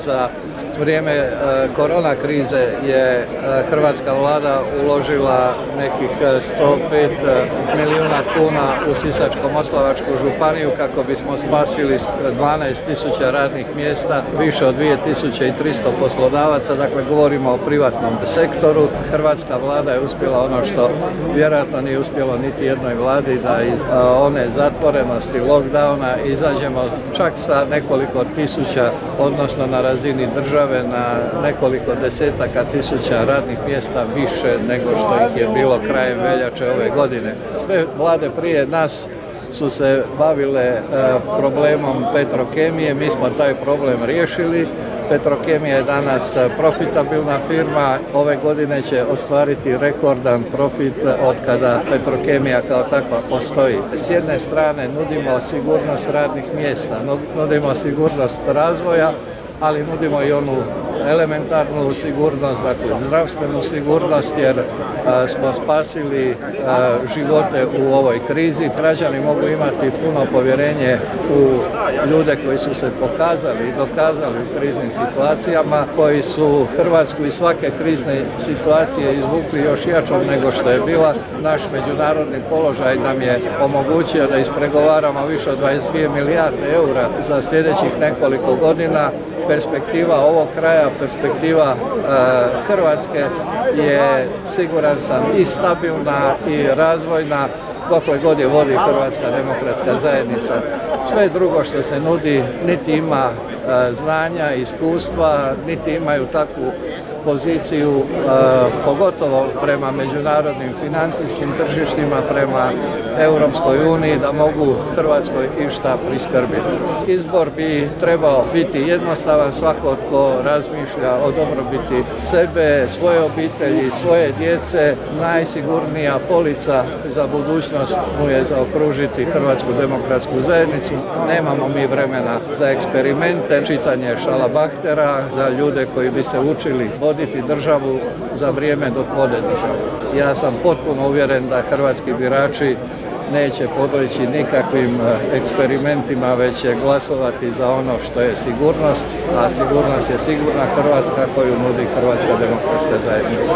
Za vrijeme korona krize je hrvatska vlada uložila nekih 105 milijuna kuna u Sisačko-moslavačku županiju kako bismo spasili 12.000 radnih mjesta, više od 2.300 poslodavaca, dakle govorimo o privatnom sektoru. Hrvatska vlada je uspjela ono što vjerojatno nije uspjelo niti jednoj vladi, da iz one zatvorenosti, lockdowna izađemo čak sa nekoliko tisuća, odnosno na razini države na nekoliko desetaka tisuća radnih mjesta više nego što ih je bilo krajem veljače ove godine. Sve vlade prije nas su se bavile problemom Petrokemije, mi smo taj problem riješili. Petrokemija je danas profitabilna firma, ove godine će ostvariti rekordan profit od kada Petrokemija kao takva postoji. S jedne strane nudimo sigurnost radnih mjesta, nudimo sigurnost razvoja, ali nudimo i onu elementarnu sigurnost, dakle zdravstvenu sigurnost, jer smo spasili živote u ovoj krizi. Građani mogu imati puno povjerenje u ljude koji su se pokazali i dokazali u kriznim situacijama, koji su Hrvatsku iz svake krizne situacije izvukli još jačom nego što je bila. Naš međunarodni položaj nam je omogućio da ispregovaramo više od 22 milijarde eura za sljedećih nekoliko godina. Perspektiva ovog kraja, perspektiva Hrvatske je, siguran sam, i stabilna i razvojna dokle god je vodi Hrvatska demokratska zajednica. Sve drugo što se nudi niti ima znanja, iskustva, niti imaju takvu poziciju, pogotovo prema međunarodnim financijskim tržištima, prema Europskoj uniji, da mogu Hrvatskoj išta priskrbiti. Izbor bi trebao biti jednostavan, svako tko razmišlja o dobrobiti sebe, svoje obitelji, svoje djece, najsigurnija polica za budućnost mu je zaokružiti Hrvatsku demokratsku zajednicu. Nemamo mi vremena za eksperimente, čitanje šalabahtera, za ljude koji bi se učili voditi državu za vrijeme dok vode državu. Ja sam potpuno uvjeren da hrvatski birači neće podleći nikakvim eksperimentima, već će glasovati za ono što je sigurnost, a sigurnost je sigurna Hrvatska koju nudi Hrvatska demokratska zajednica.